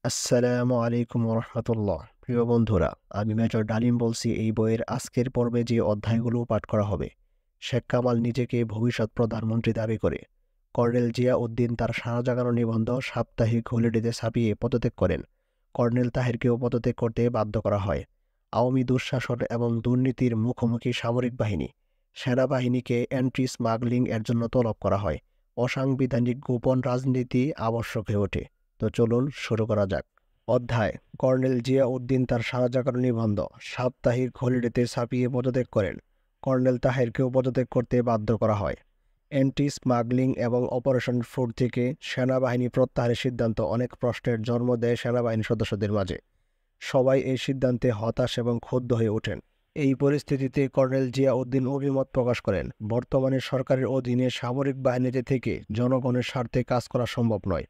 আসসালামু আলাইকুম রহমতুল্লাহ। প্রিয় বন্ধুরা, আমি মেজর ডালিম বলছি। এই বইয়ের আজকের পর্বে যে অধ্যায়গুলো পাঠ করা হবে, শেখ কামাল নিজেকে ভবিষ্যৎ প্রধানমন্ত্রী দাবি করে, কর্নেল জিয়া উদ্দিন তার সারা জাগানো নিবন্ধ সাপ্তাহিক হলিডেতে ছাপিয়ে পদত্যাগ করেন, কর্নেল তাহেরকেও পদত্যাগ করতে বাধ্য করা হয়, আওয়ামী দুঃশাসন এবং দুর্নীতির মুখোমুখি সামরিক বাহিনী, সেনাবাহিনীকে অ্যান্টি স্মাগলিং এর জন্য তলব করা হয়, অসাংবিধানিক গোপন রাজনীতি আবশ্যক হয়ে ওঠে। তো চলুন শুরু করা যাক। অধ্যায়: কর্নেল জিয়া উদ্দিন তার সারা জাগানো নিবন্ধ সাপ্তাহিক হলিডেতে ছাপিয়ে পদত্যাগ করেন, কর্নেল তাহেরকেও পদত্যাগ করতে বাধ্য করা হয়। অ্যান্টি স্মাগলিং এবং অপারেশন ফ্লুড থেকে সেনাবাহিনী প্রত্যাহারের সিদ্ধান্ত অনেক প্রশ্নের জন্ম দেয় সেনাবাহিনী সদস্যদের মাঝে। সবাই এই সিদ্ধান্তে হতাশ এবং ক্ষুব্ধ হয়ে ওঠেন। এই পরিস্থিতিতে কর্নেল জিয়া উদ্দিন অভিমত প্রকাশ করেন, বর্তমানে সরকারের অধীনে সামরিক বাহিনীতে থেকে জনগণের স্বার্থে কাজ করা সম্ভব নয়,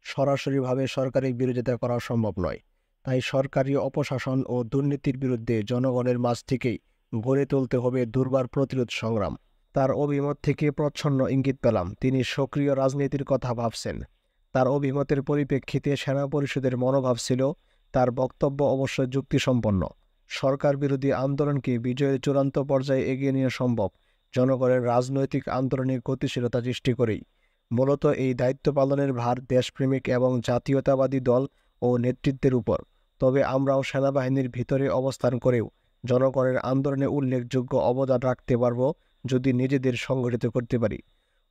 সরাসরিভাবে সরকারি বিরোধিতা করা সম্ভব নয়। তাই সরকারি অপশাসন ও দুর্নীতির বিরুদ্ধে জনগণের মাঝ থেকেই গড়ে তুলতে হবে দুর্বার প্রতিরোধ সংগ্রাম। তার অভিমত থেকে প্রচ্ছন্ন ইঙ্গিত পেলাম তিনি সক্রিয় রাজনীতির কথা ভাবছেন। তার অভিমতের পরিপ্রেক্ষিতে সেনা পরিষদের মনোভাব ছিল, তার বক্তব্য অবশ্যই যুক্তিসম্পন্ন। সরকার বিরোধী আন্দোলনকে বিজয়ের চূড়ান্ত পর্যায়ে এগিয়ে নিয়ে সম্ভব জনগণের রাজনৈতিক আন্দোলনের গতিশীলতা সৃষ্টি করেই। মূলত এই দায়িত্ব পালনের ভার দেশপ্রেমিক এবং জাতীয়তাবাদী দল ও নেতৃত্বের উপর। তবে আমরাও সেনাবাহিনীর ভিতরে অবস্থান করেও জনগণের আন্দোলনে উল্লেখযোগ্য অবদান রাখতে পারব যদি নিজেদের সংগঠিত করতে পারি।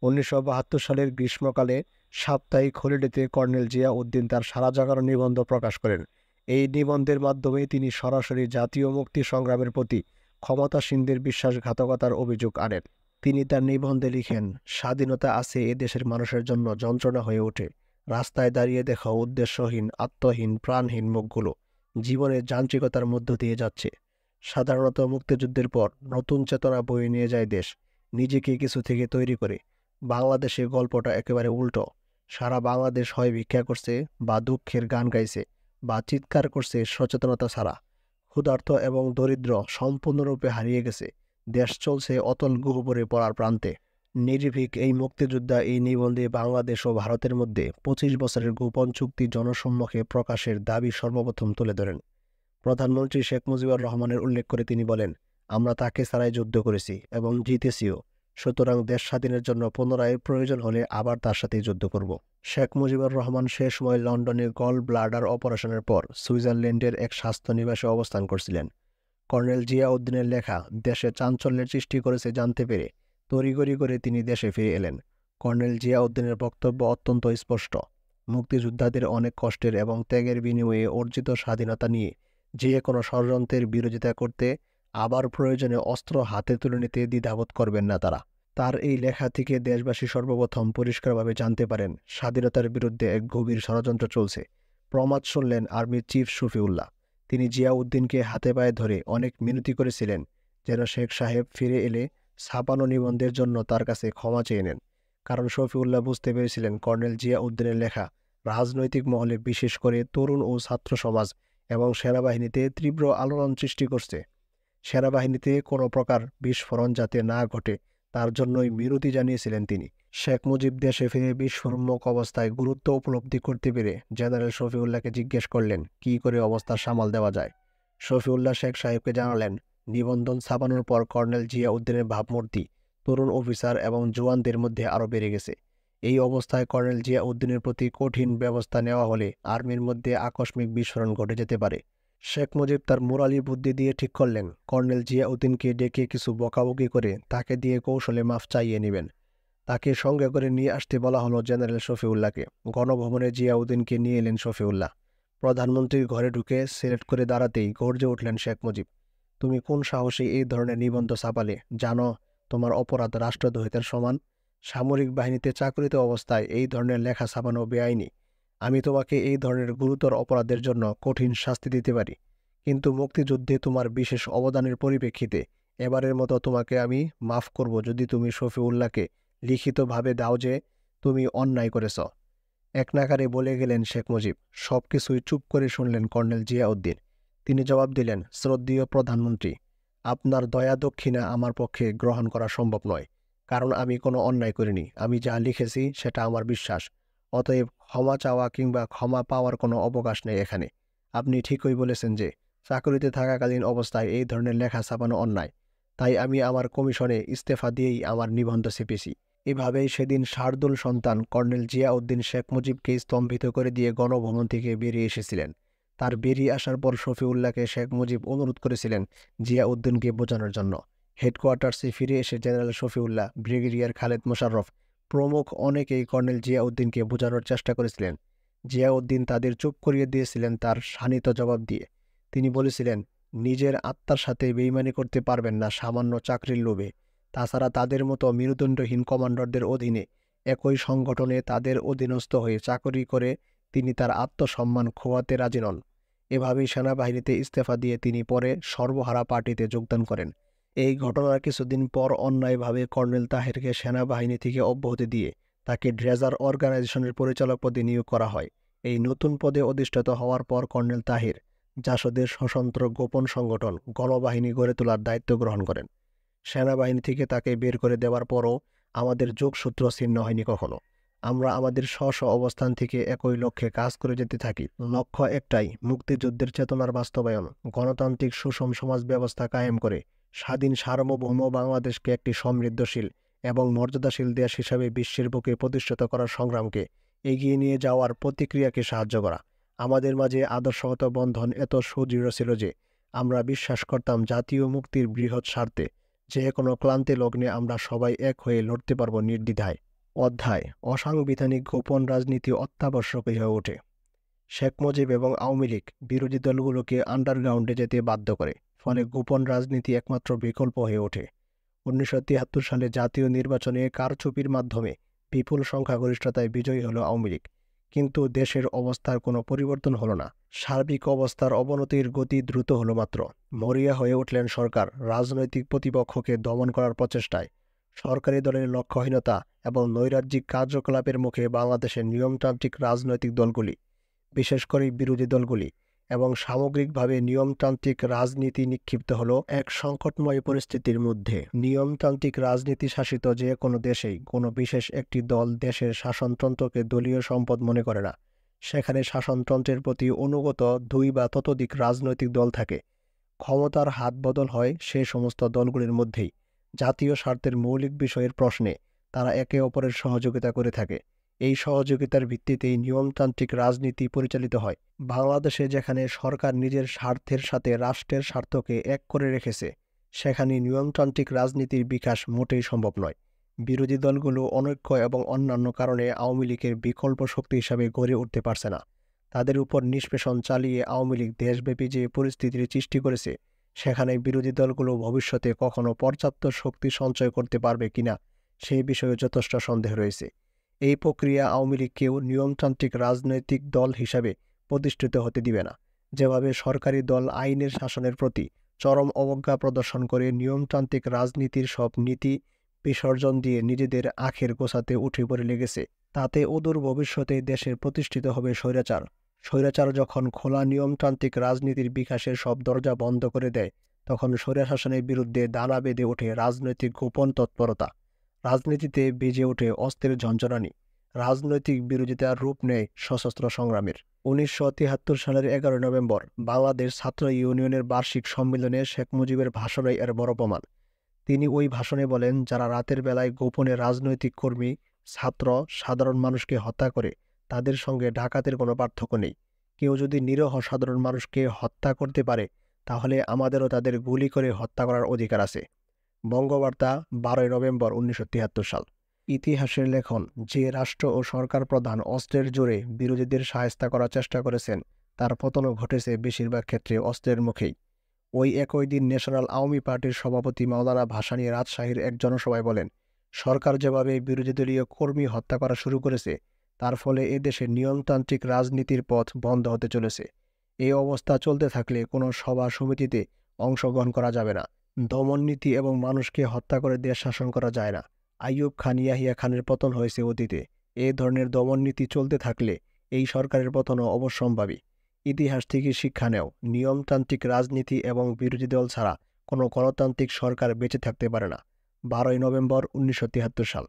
1972 সালের গ্রীষ্মকালে সাপ্তাহিক হলিডেতে কর্নেল জিয়া উদ্দিন তার সারা জাগানো নিবন্ধ প্রকাশ করেন। এই নিবন্ধের মাধ্যমে তিনি সরাসরি জাতীয় মুক্তি সংগ্রামের প্রতি ক্ষমতাসীনদের বিশ্বাসঘাতকতার অভিযোগ আনেন। তিনি তার নিবন্ধে লিখেন, স্বাধীনতা আছে এ দেশের মানুষের জন্য যন্ত্রণা হয়ে ওঠে। রাস্তায় দাঁড়িয়ে দেখা উদ্দেশ্যহীন, আত্মহীন, প্রাণহীন মুখগুলো জীবনের যান্ত্রিকতার মধ্য দিয়ে যাচ্ছে। সাধারণত মুক্তিযুদ্ধের পর নতুন চেতনা বয়ে নিয়ে যায় দেশ, নিজেকে কিছু থেকে তৈরি করে। বাংলাদেশে গল্পটা একেবারে উল্টো। সারা বাংলাদেশ হয় ভিক্ষা করছে, বা দুঃখের গান গাইছে, বা চিৎকার করছে সচেতনতা ছাড়া। ক্ষুধার্ত এবং দরিদ্র সম্পূর্ণরূপে হারিয়ে গেছে। দেশ চলছে অতল গহ্বরে পড়ার প্রান্তে। নির্ভীক এই মুক্তিযোদ্ধা এই নিবন্ধে বাংলাদেশ ও ভারতের মধ্যে 25 বছরের গোপন চুক্তি জনসম্মুখে প্রকাশের দাবি সর্বপ্রথম তুলে ধরেন। প্রধানমন্ত্রী শেখ মুজিবুর রহমানের উল্লেখ করে তিনি বলেন, আমরা তাকে ছাড়াই যুদ্ধ করেছি এবং জিতেছিও, সুতরাং দেশ স্বাধীনের জন্য পুনরায় প্রয়োজন হলে আবার তার সাথে যুদ্ধ করব। শেখ মুজিবুর রহমান সে সময় লন্ডনে গল ব্লাডার অপারেশনের পর সুইজারল্যান্ডের এক স্বাস্থ্য নিবাসে অবস্থান করছিলেন। কর্নেল জিয়া উদ্দিনের লেখা দেশে চাঞ্চল্যের সৃষ্টি করেছে জানতে পেরে তড়িঘড়ি করে তিনি দেশে ফিরে এলেন। কর্নেল জিয়া উদ্দিনের বক্তব্য অত্যন্ত স্পষ্ট। মুক্তিযোদ্ধাদের অনেক কষ্টের এবং ত্যাগের বিনিময়ে অর্জিত স্বাধীনতা নিয়ে যে কোনো ষড়যন্ত্রের বিরোধিতা করতে, আবার প্রয়োজনে অস্ত্র হাতে তুলে নিতে দ্বিধাবোধ করবেন না তারা। তার এই লেখা থেকে দেশবাসী সর্বপ্রথম পরিষ্কারভাবে জানতে পারেন স্বাধীনতার বিরুদ্ধে এক গভীর ষড়যন্ত্র চলছে। প্রমাদ শুনলেন আর্মির চিফ শফিউল্লাহ। তিনি জিয়া উদ্দিনকে হাতে পায়ে ধরে অনেক মিনতি করেছিলেন যেন শেখ সাহেব ফিরে এলে ছাপানো নিবন্ধের জন্য তার কাছে ক্ষমা চেয়ে নেন। কারণ শফিউল্লাহ বুঝতে পেরেছিলেন কর্নেল জিয়া উদ্দিনের লেখা রাজনৈতিক মহলে, বিশেষ করে তরুণ ও ছাত্র সমাজ এবং সেনাবাহিনীতে তীব্র আলোড়ন সৃষ্টি করছে। সেনাবাহিনীতে কোনো প্রকার বিস্ফোরণ যাতে না ঘটে তার জন্যই বিরতি জানিয়েছিলেন তিনি। শেখ মুজিব দেশে ফিরে বিস্ফোরণমুখ অবস্থায় গুরুত্ব উপলব্ধি করতে পেরে জেনারেল শফিউল্লাহকে জিজ্ঞেস করলেন কী করে অবস্থা সামাল দেওয়া যায়। শফিউল্লাহ শেখ সাহেবকে জানালেন, নিবন্ধন ছাপানোর পর কর্নেল জিয়া উদ্দিনের ভাবমূর্তি তরুণ অফিসার এবং জওয়ানদের মধ্যে আরও বেড়ে গেছে। এই অবস্থায় কর্নেল জিয়া উদ্দিনের প্রতি কঠিন ব্যবস্থা নেওয়া হলে আর্মির মধ্যে আকস্মিক বিস্ফোরণ ঘটে যেতে পারে। শেখ মুজিব তার মুরালি বুদ্ধি দিয়ে ঠিক করলেন কর্নেল জিয়া উদ্দিনকে ডেকে কিছু বকাবকি করে তাকে দিয়ে কৌশলে মাফ চাইয়ে নেবেন। তাকে সঙ্গে করে নিয়ে আসতে বলা হলো জেনারেল শফিউল্লাহকে। গণভবনে জিয়া উদ্দিনকে নিয়ে এলেন শফিউল্লাহ। প্রধানমন্ত্রীর ঘরে ঢুকে সিলেক্ট করে দাঁড়াতেই গর্জে উঠলেন শেখ মুজিব, তুমি কোন সাহসে এই ধরনের নিবন্ধ ছাপালে? জানো তোমার অপরাধ রাষ্ট্রদ্রোহিতার সমান। সামরিক বাহিনীতে চাকরিত অবস্থায় এই ধরনের লেখা ছাপানো বেআইনি। আমি তোমাকে এই ধরনের গুরুতর অপরাধের জন্য কঠিন শাস্তি দিতে পারি, কিন্তু মুক্তিযুদ্ধে তোমার বিশেষ অবদানের পরিপ্রেক্ষিতে এবারের মতো তোমাকে আমি মাফ করব যদি তুমি শফিউল্লাহকে লিখিতভাবে দাও যে তুমি অন্যায় করেছ। এক নাগারে বলে গেলেন শেখ মুজিব। সবকিছুই চুপ করে শুনলেন কর্নেল জিয়া উদ্দিন। তিনি জবাব দিলেন, শ্রদ্ধেয় প্রধানমন্ত্রী, আপনার দয়া দক্ষিণা আমার পক্ষে গ্রহণ করা সম্ভব নয়, কারণ আমি কোনো অন্যায় করিনি। আমি যা লিখেছি সেটা আমার বিশ্বাস। অতএব ক্ষমা চাওয়া কিংবা ক্ষমা পাওয়ার কোনো অবকাশ নেই এখানে। আপনি ঠিকই বলেছেন যে চাকরিতে থাকাকালীন অবস্থায় এই ধরনের লেখা ছাপানো অন্যায়। তাই আমি আমার কমিশনে ইস্তফা দিয়েই আমার নিবন্ধ ছেপেছি। এভাবেই সেদিন শার্দুল সন্তান কর্নেল জিয়াউদ্দিন শেখ মুজিবকে স্তম্ভিত করে দিয়ে গণভবন থেকে বেরিয়ে এসেছিলেন। তার বেরিয়ে আসার পর শফিউল্লাহকে শেখ মুজিব অনুরোধ করেছিলেন জিয়াউদ্দিনকে বোঝানোর জন্য। হেডকোয়ার্টার্সে ফিরে এসে জেনারেল শফিউল্লাহ, ব্রিগেডিয়ার খালেদ মোশাররফ প্রমুখ অনেকেই কর্নেল জিয়াউদ্দিনকে বোঝানোর চেষ্টা করেছিলেন। জিয়াউদ্দিন তাদের চুপ করিয়ে দিয়েছিলেন তার শাণিত জবাব দিয়ে। তিনি বলেছিলেন, নিজের আত্মার সাথে বেইমানি করতে পারবেন না সামান্য চাকরির লোভে। তাছাড়া তাদের মতো মেরুদণ্ডহীন কমান্ডারদের অধীনে একই সংগঠনে তাদের অধীনস্থ হয়ে চাকরি করে তিনি তার আত্মসম্মান খোয়াতে রাজি নন। এভাবেই সেনাবাহিনীতে ইস্তফা দিয়ে তিনি পরে সর্বহারা পার্টিতে যোগদান করেন। এই ঘটনার কিছুদিন পর অন্যায়ভাবে কর্নেল তাহেরকে সেনাবাহিনী থেকে অব্যাহতি দিয়ে তাকে ড্রেজার অর্গানাইজেশনের পরিচালক পদে নিয়োগ করা হয়। এই নতুন পদে অধিষ্ঠিত হওয়ার পর কর্নেল তাহির জাসদের সশস্ত্র গোপন সংগঠন গণবাহিনী গড়ে তোলার দায়িত্ব গ্রহণ করেন। সেনাবাহিনী থেকে তাকে বের করে দেওয়ার পরও আমাদের যোগসূত্র ছিন্ন হয়নি কখনো। আমরা আমাদের স্ব অবস্থান থেকে একই লক্ষ্যে কাজ করে যেতে থাকি। লক্ষ্য একটাই, মুক্তিযুদ্ধের চেতনার বাস্তবায়ন, গণতান্ত্রিক সুষম সমাজ ব্যবস্থা কায়েম করে স্বাধীন সার্বভৌম বাংলাদেশকে একটি সমৃদ্ধশীল এবং মর্যাদাশীল দেশ হিসাবে বিশ্বের বুকে প্রতিষ্ঠিত করার সংগ্রামকে এগিয়ে নিয়ে যাওয়ার প্রতিক্রিয়াকে সাহায্য করা। আমাদের মাঝে আদর্শগত বন্ধন এত সুদৃঢ় ছিল যে আমরা বিশ্বাস করতাম জাতীয় মুক্তির বৃহৎ স্বার্থে যে কোনো ক্লান্তি লগ্নে আমরা সবাই এক হয়ে লড়তে পারব নির্দ্বিধায়। অধ্যায়: অসাংবিধানিক গোপন রাজনীতি অত্যাবশ্যক হয়ে ওঠে। শেখ মুজিব এবং আওয়ামী লীগ বিরোধী দলগুলোকে আন্ডারগ্রাউন্ডে যেতে বাধ্য করে, ফলে গোপন রাজনীতি একমাত্র বিকল্প হয়ে ওঠে। 1973 সালে জাতীয় নির্বাচনে কারচুপির মাধ্যমে বিপুল সংখ্যাগরিষ্ঠতায় বিজয়ী হল আওয়ামী লীগ। কিন্তু দেশের অবস্থার কোনো পরিবর্তন হলো না। সার্বিক অবস্থার অবনতির গতি দ্রুত হলো মাত্র। মরিয়া হয়ে উঠলেন সরকার রাজনৈতিক প্রতিপক্ষকে দমন করার প্রচেষ্টায়। সরকারি দলের লক্ষ্যহীনতা এবং নৈরাজ্যিক কার্যকলাপের মুখে বাংলাদেশের নিয়মতান্ত্রিক রাজনৈতিক দলগুলি, বিশেষ করে বিরোধী দলগুলি এবং সামগ্রিকভাবে নিয়মতান্ত্রিক রাজনীতি নিক্ষিপ্ত হল এক সংকটময় পরিস্থিতির মধ্যে। নিয়মতান্ত্রিক রাজনীতি শাসিত যে কোনো দেশেই কোনো বিশেষ একটি দল দেশের শাসনতন্ত্রকে দলীয় সম্পদ মনে করে না। সেখানে শাসনতন্ত্রের প্রতি অনুগত 2 বা ততোধিক রাজনৈতিক দল থাকে। ক্ষমতার হাত বদল হয় সে সমস্ত দলগুলির মধ্যেই। জাতীয় স্বার্থের মৌলিক বিষয়ের প্রশ্নে তারা একে অপরের সহযোগিতা করে থাকে। এই সহযোগিতার ভিত্তিতেই নিয়মতান্ত্রিক রাজনীতি পরিচালিত হয়। বাংলাদেশে যেখানে সরকার নিজের স্বার্থের সাথে রাষ্ট্রের স্বার্থকে এক করে রেখেছে, সেখানে নিয়মতান্ত্রিক রাজনীতির বিকাশ মোটেই সম্ভব নয়। বিরোধী দলগুলো অনৈক্য এবং অন্যান্য কারণে আওয়ামী লীগের বিকল্প শক্তি হিসাবে গড়ে উঠতে পারছে না। তাদের উপর নিষ্পেষণ চালিয়ে আওয়ামী লীগ দেশব্যাপী যে পরিস্থিতির সৃষ্টি করেছে, সেখানে বিরোধী দলগুলো ভবিষ্যতে কখনো পর্যাপ্ত শক্তি সঞ্চয় করতে পারবে কিনা সেই বিষয়ে যথেষ্ট সন্দেহ রয়েছে। এই প্রক্রিয়া আওয়ামী লীগকেও নিয়মতান্ত্রিক রাজনৈতিক দল হিসাবে প্রতিষ্ঠিত হতে দিবে না। যেভাবে সরকারি দল আইনের শাসনের প্রতি চরম অবজ্ঞা প্রদর্শন করে নিয়মতান্ত্রিক রাজনীতির সব নীতি বিসর্জন দিয়ে নিজেদের আখের গোছাতে উঠে পড়ে লেগেছে, তাতে অদূর ভবিষ্যতে দেশে প্রতিষ্ঠিত হবে স্বৈরাচার। স্বৈরাচার যখন খোলা নিয়মতান্ত্রিক রাজনীতির বিকাশের সব দরজা বন্ধ করে দেয়, তখন স্বৈরশাসনের বিরুদ্ধে দানা বেঁধে ওঠে রাজনৈতিক গোপন তৎপরতা। রাজনীতিতে বেজে ওঠে অস্ত্রের ঝঞ্ঝনানি। রাজনৈতিক বিরোধিতার রূপ নেয় সশস্ত্র সংগ্রামের। 1973 সালের 11 নভেম্বর বাংলাদেশ ছাত্র ইউনিয়নের বার্ষিক সম্মেলনে শেখ মুজিবের ভাষণই এর বড় প্রমাণ। তিনি ওই ভাষণে বলেন, যারা রাতের বেলায় গোপনে রাজনৈতিক কর্মী, ছাত্র, সাধারণ মানুষকে হত্যা করে, তাদের সঙ্গে ডাকাতের কোনো পার্থক্য নেই। কেউ যদি নিরীহ সাধারণ মানুষকে হত্যা করতে পারে, তাহলে আমাদেরও তাদের গুলি করে হত্যা করার অধিকার আছে। বঙ্গবার্তা, 12 নভেম্বর 1973 সাল। ইতিহাসের লেখন, যে রাষ্ট্র ও সরকার প্রধান অস্ত্রের জোরে বিরোধীদের শায়েস্তা করার চেষ্টা করেছেন, তার পতনও ঘটেছে বেশিরভাগ ক্ষেত্রে অস্ত্রের মুখেই। ওই একই দিন ন্যাশনাল আওয়ামী পার্টির সভাপতি মাওলানা ভাসানী রাজশাহীর এক জনসভায় বলেন, সরকার যেভাবে বিরোধী দলীয় কর্মী হত্যা করা শুরু করেছে, তার ফলে এদেশে নিয়মতান্ত্রিক রাজনীতির পথ বন্ধ হতে চলেছে। এই অবস্থা চলতে থাকলে কোনো সভা সমিতিতে অংশগ্রহণ করা যাবে না। দমননীতি এবং মানুষকে হত্যা করে দেশ শাসন করা যায় না। আইয়ুব খান, ইয়াহিয়া খানের পতন হয়েছে অতীতে। এ ধরনের দমননীতি চলতে থাকলে এই সরকারের পতনও অবশ্যম্ভাবী। ইতিহাস থেকে শিক্ষা নেও, নিয়মতান্ত্রিক রাজনীতি এবং বিরোধী দল ছাড়া কোনো গণতান্ত্রিক সরকার বেঁচে থাকতে পারে না। 12 নভেম্বর 1973 সাল।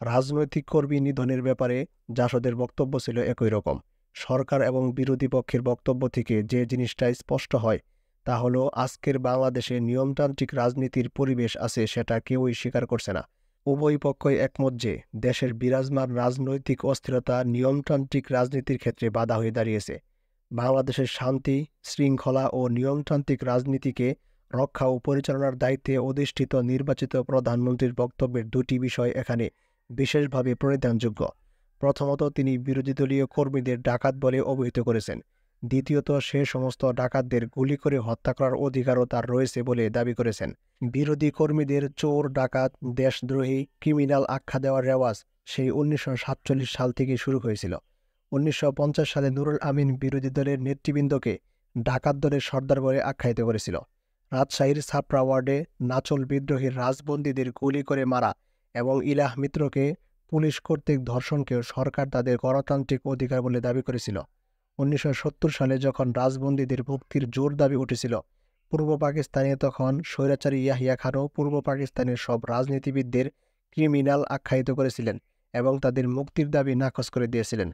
রাজনৈতিক কর্মী নিধনের ব্যাপারে জাসদের বক্তব্য ছিল একই রকম। সরকার এবং বিরোধী পক্ষের বক্তব্য থেকে যে জিনিসটা স্পষ্ট হয় তা হলো আজকের বাংলাদেশে নিয়মতান্ত্রিক রাজনীতির পরিবেশ আছে, সেটা কেউই স্বীকার করছে না। উভয় পক্ষই একমত যে দেশের বিরাজমান রাজনৈতিক অস্থিরতা নিয়মতান্ত্রিক রাজনীতির ক্ষেত্রে বাধা হয়ে দাঁড়িয়েছে। বাংলাদেশের শান্তি, শৃঙ্খলা ও নিয়মতান্ত্রিক রাজনীতিকে রক্ষা ও পরিচালনার দায়িত্বে অধিষ্ঠিত নির্বাচিত প্রধানমন্ত্রীর বক্তব্যের দুটি বিষয় এখানে বিশেষভাবে পরিধানযোগ্য। প্রথমত, তিনি বিরোধীদলীয় কর্মীদের ডাকাত বলে অভিহিত করেছেন। দ্বিতীয়ত, সে সমস্ত ডাকাতদের গুলি করে হত্যা করার অধিকারও তার রয়েছে বলে দাবি করেছেন। বিরোধী কর্মীদের চোর, ডাকাত, দেশদ্রোহী, ক্রিমিনাল আখ্যা দেওয়ার রেওয়াজ সেই 1947 সাল থেকে শুরু হয়েছিল। 1950 সালে নুরুল আমিন বিরোধী দলের নেতৃবৃন্দকে ডাকাত দলের সর্দার বলে আখ্যায়িত করেছিল। রাজশাহীর ছাপড়া ওয়ার্ডে নাচল বিদ্রোহীর রাজবন্দীদের গুলি করে মারা এবং ইলাহ মিত্রকে পুলিশ কর্তৃক ধর্ষণকেও সরকার তাদের গণতান্ত্রিক অধিকার বলে দাবি করেছিল। 1970 সালে যখন রাজবন্দীদের মুক্তির জোর দাবি উঠেছিল, পূর্ব পাকিস্তানে তখন স্বৈরাচারী ইয়াহিয়া খানও পূর্ব পাকিস্তানের সব রাজনীতিবিদদের ক্রিমিনাল আখ্যায়িত করেছিলেন এবং তাদের মুক্তির দাবি নাকচ করে দিয়েছিলেন।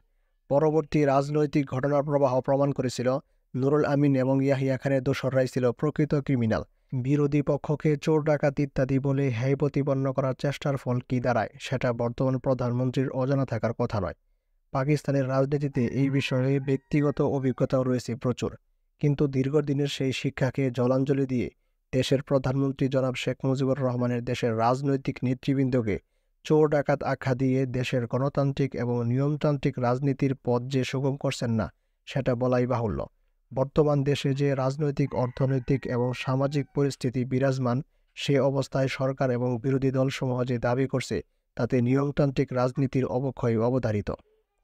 পরবর্তী রাজনৈতিক ঘটনার প্রবাহ প্রমাণ করেছিল নুরুল আমিন এবং ইয়াহিয়া খানের দোসররাই ছিল প্রকৃত ক্রিমিনাল। বিরোধী পক্ষকে চোর, ডাকাত ইত্যাদি বলে হেয় প্রতিপন্ন করার চেষ্টার ফল কী দাঁড়ায় সেটা বর্তমান প্রধানমন্ত্রীর অজানা থাকার কথা নয়। পাকিস্তানের রাজনীতিতে এই বিষয়ে ব্যক্তিগত অভিজ্ঞতাও রয়েছে প্রচুর, কিন্তু দীর্ঘদিনের সেই শিক্ষাকে জলাঞ্জলি দিয়ে দেশের প্রধানমন্ত্রী জনাব শেখ মুজিবুর রহমানের দেশের রাজনৈতিক নেতৃবৃন্দকে চোর, ডাকাত আখ্যা দিয়ে দেশের গণতান্ত্রিক এবং নিয়মতান্ত্রিক রাজনীতির পথ যে সুগম করছেন না সেটা বলাই বাহুল্য। বর্তমান দেশে যে রাজনৈতিক, অর্থনৈতিক এবং সামাজিক পরিস্থিতি বিরাজমান, সে অবস্থায় সরকার এবং বিরোধী দলসমূহ যে দাবি করছে তাতে নিয়মতান্ত্রিক রাজনীতির অবক্ষয় অবধারিত।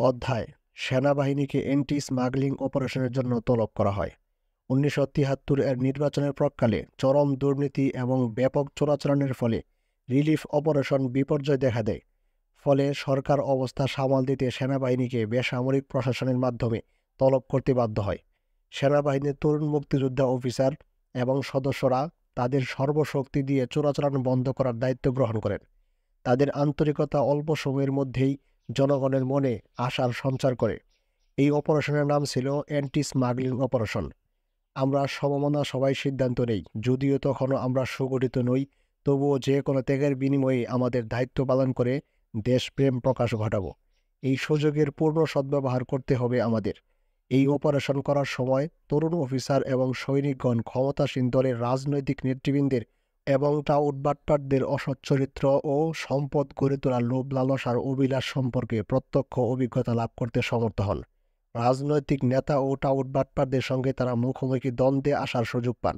অধ্যায়: সেনাবাহিনীকে অ্যান্টি স্মাগলিং অপারেশনের জন্য তলব করা হয়। 1973 এর নির্বাচনের প্রাক্কালে চরম দুর্নীতি এবং ব্যাপক চোরাচালানের ফলে রিলিফ অপারেশন বিপর্যয় দেখা দেয়। ফলে সরকার অবস্থা সামাল দিতে সেনাবাহিনীকে বেসামরিক প্রশাসনের মাধ্যমে তলব করতে বাধ্য হয়। সেনাবাহিনীর তরুণ মুক্তিযোদ্ধা অফিসার এবং সদস্যরা তাদের সর্বশক্তি দিয়ে চোরাচালান বন্ধ করার দায়িত্ব গ্রহণ করেন। তাদের আন্তরিকতা অল্প সময়ের মধ্যেই জনগণের মনে আশার সঞ্চার করে। এই অপারেশনের নাম ছিল অ্যান্টি স্মাগলিং অপারেশন। আমরা সমমনা সবাই সিদ্ধান্ত নেই, যদিও তখনও আমরা সুগঠিত নই, তবুও যে কোনো ত্যাগের বিনিময়ে আমাদের দায়িত্ব পালন করে দেশপ্রেম প্রকাশ ঘটাব। এই সুযোগের পূর্ণ সদ্ব্যবহার করতে হবে আমাদের। এই অপারেশন করার সময় তরুণ অফিসার এবং সৈনিকগণ ক্ষমতাসীন দলের রাজনৈতিক নেতৃবৃন্দের এবং টাউটবাটপারদের অসৎ চরিত্র ও সম্পদ গড়ে তোলার লোভ লালসার অভিলাষ সম্পর্কে প্রত্যক্ষ অভিজ্ঞতা লাভ করতে সমর্থ হন। রাজনৈতিক নেতা ও টাউটবাটপারদের সঙ্গে তারা মুখোমুখি দ্বন্দ্বে আসার সুযোগ পান।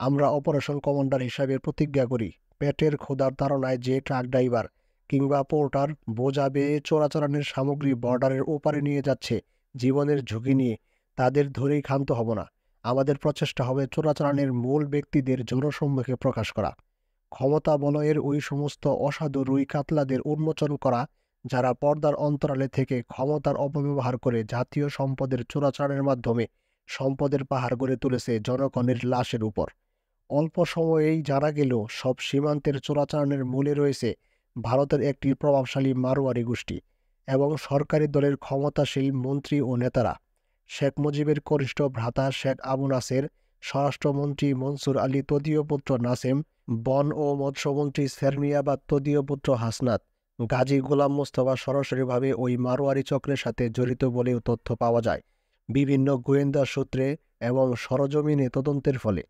আমরা অপারেশন কমান্ডার হিসাবে প্রতিজ্ঞা করি, পেটের ক্ষুধার তাড়নায় যে ট্রাক ড্রাইভার কিংবা পোর্টার বোঝা বেয়ে চোরাচালানের সামগ্রী বর্ডারের ওপারে নিয়ে যাচ্ছে জীবনের ঝুঁকি নিয়ে, তাদের ধরেই ক্ষান্ত হব না। আমাদের প্রচেষ্টা হবে চোরাচালানের মূল ব্যক্তিদের জনসম্মুখে প্রকাশ করা, ক্ষমতা বলয়ের ওই সমস্ত অসাধু রুই কাতলাদের উন্মোচন করা যারা পর্দার অন্তরালে থেকে ক্ষমতার অপব্যবহার করে জাতীয় সম্পদের চোরাচালানের মাধ্যমে সম্পদের পাহাড় গড়ে তুলেছে জনগণের লাশের উপর। অল্প সময়েই জানা গেল সব সীমান্তের চোরাচালানের মূলে রয়েছে ভারতের একটি প্রভাবশালী মারোয়ারি গোষ্ঠী এবং সরকারি দলের ক্ষমতাশীল মন্ত্রী ও নেতারা। শেখ মুজিবের কনিষ্ঠ ভ্রাতা শেখ আবু নাসের, স্বরাষ্ট্রমন্ত্রী মনসুর আলী তদীয় পুত্র নাসেম, বন ও মৎস্যমন্ত্রী সেরমিয়া বা তদীয় পুত্র হাসনাত, গাজী গোলাম মোস্তফা সরাসরিভাবে ওই মারোয়ারি চক্রের সাথে জড়িত বলেও তথ্য পাওয়া যায় বিভিন্ন গোয়েন্দা সূত্রে এবং সরজমিনে তদন্তের ফলে।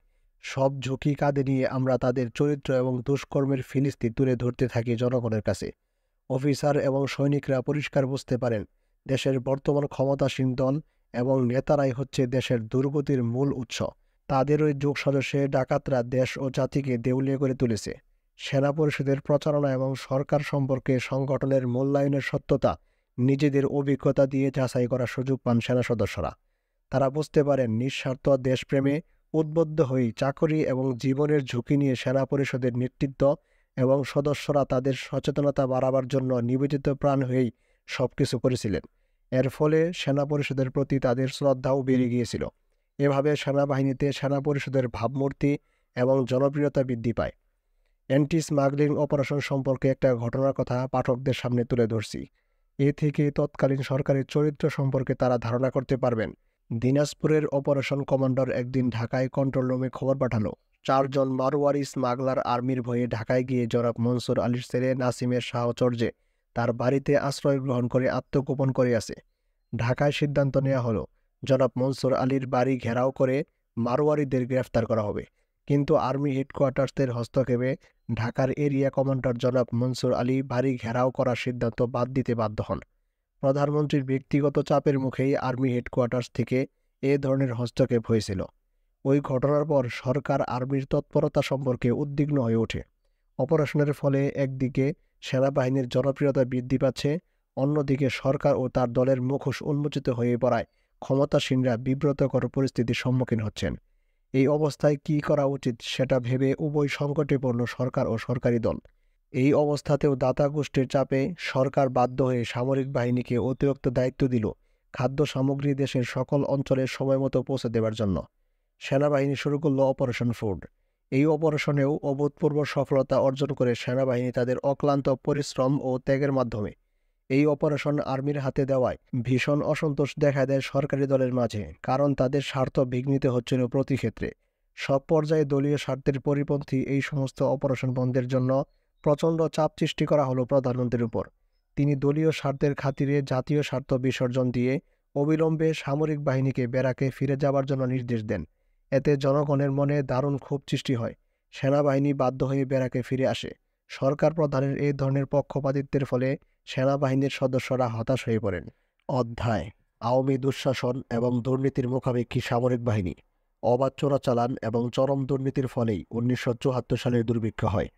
সব ঝুঁকি কাঁধে নিয়ে আমরা তাদের চরিত্র এবং দুষ্কর্মের ফিলিস্তি তুলে ধরতে থাকি জনগণের কাছে। অফিসার এবং সৈনিকরা পরিষ্কার বুঝতে পারেন দেশের বর্তমান ক্ষমতাসীন দল এবং নেতারাই হচ্ছে দেশের দুর্গতির মূল উৎস। তাদের ওই যোগসাজশে ডাকাতরা দেশ ও জাতিকে দেউলিয়া করে তুলেছে। সেনা পরিষদের প্রচারণা এবং সরকার সম্পর্কে সংগঠনের মূল্যায়নের সত্যতা নিজেদের অভিজ্ঞতা দিয়ে যাচাই করার সুযোগ পান সেনা সদস্যরা। তারা বুঝতে পারেন নিঃস্বার্থ দেশপ্রেমে উদ্বুদ্ধ হয়ে চাকরি এবং জীবনের ঝুঁকি নিয়ে সেনা পরিষদের নেতৃত্ব এবং সদস্যরা তাদের সচেতনতা বাড়াবার জন্য নিবেদিত প্রাণ হয়েই সবকিছু করেছিলেন। এর ফলে সেনা পরিষদের প্রতি তাদের শ্রদ্ধাও বেড়ে গিয়েছিল। এভাবে সেনাবাহিনীতে সেনা পরিষদের ভাবমূর্তি এবং জনপ্রিয়তা বৃদ্ধি পায়। অ্যান্টি স্মাগলিং অপারেশন সম্পর্কে একটা ঘটনার কথা পাঠকদের সামনে তুলে ধরছি। এ থেকে তৎকালীন সরকারের চরিত্র সম্পর্কে তারা ধারণা করতে পারবেন। দিনাজপুরের অপারেশন কমান্ডার একদিন ঢাকায় কন্ট্রোল রুমে খবর পাঠালো 4 জন মারওয়ারি স্মাগলার আর্মির ভয়ে ঢাকায় গিয়ে জনাব মনসুর আলীর ছেলে নাসিমের সাহচর্যে তার বাড়িতে আশ্রয় গ্রহণ করে আত্মগোপন করে আছে। ঢাকায় সিদ্ধান্ত নেওয়া হলো জনাব মনসুর আলীর বাড়ি ঘেরাও করে মারওয়ারিদের গ্রেফতার করা হবে। কিন্তু আর্মি হেডকোয়ার্টার্সের হস্তক্ষেপে ঢাকার এরিয়া কমান্ডার জনাব মনসুর আলী বাড়ি ঘেরাও করার সিদ্ধান্ত বাদ দিতে বাধ্য হন। প্রধানমন্ত্রীর ব্যক্তিগত চাপের মুখেই আর্মি হেডকোয়ার্টার্স থেকে এ ধরনের হস্তক্ষেপ হয়েছিল। ওই ঘটনার পর সরকার আর্মির তৎপরতা সম্পর্কে উদ্বিগ্ন হয়ে ওঠে। অপারেশনের ফলে একদিকে সেনাবাহিনীর জনপ্রিয়তা বৃদ্ধি পাচ্ছে, অন্যদিকে সরকার ও তার দলের মুখোশ উন্মোচিত হয়ে পড়ায় ক্ষমতাসীনরা বিব্রতকর পরিস্থিতির সম্মুখীন হচ্ছেন। এই অবস্থায় কী করা উচিত সেটা ভেবে উভয় সংকটে পড়ল সরকার ও সরকারি দল। এই অবস্থাতেও দাতা গোষ্ঠীর চাপে সরকার বাধ্য হয়ে সামরিক বাহিনীকে অতিরিক্ত দায়িত্ব দিল খাদ্য সামগ্রী দেশের সকল অঞ্চলে সময়মতো পৌঁছে দেওয়ার জন্য। সেনাবাহিনী শুরু করল অপারেশন ফুড। এই অপারেশনেও অভূতপূর্ব সফলতা অর্জন করে সেনাবাহিনী তাদের অক্লান্ত পরিশ্রম ও ত্যাগের মাধ্যমে। এই অপারেশন আর্মির হাতে দেওয়ায় ভীষণ অসন্তোষ দেখা দেয় সরকারি দলের মাঝে, কারণ তাদের স্বার্থ বিঘ্নিত হচ্ছিল প্রতি ক্ষেত্রে। সব পর্যায়ে দলীয় স্বার্থের পরিপন্থী এই সমস্ত অপারেশন বন্ধের জন্য প্রচণ্ড চাপ সৃষ্টি করা হলো প্রধানমন্ত্রীর উপর। তিনি দলীয় স্বার্থের খাতিরে জাতীয় স্বার্থ বিসর্জন দিয়ে অবিলম্বে সামরিক বাহিনীকে ব্যারাকে ফিরে যাবার জন্য নির্দেশ দেন। এতে জনগণের মনে দারুণ ক্ষোভ সৃষ্টি হয়। সেনাবাহিনী বাধ্য হয়ে ব্যারাকে ফিরে আসে। সরকার প্রধানের এই ধরনের পক্ষপাতিত্বের ফলে সেনাবাহিনীর সদস্যরা হতাশ হয়ে পড়েন। অধ্যায়: আওয়ামী দুঃশাসন এবং দুর্নীতির মুখাপেক্ষী সামরিক বাহিনী। অবাধ চোরাচালান এবং চরম দুর্নীতির ফলেই 1974 সালের দুর্ভিক্ষ হয়।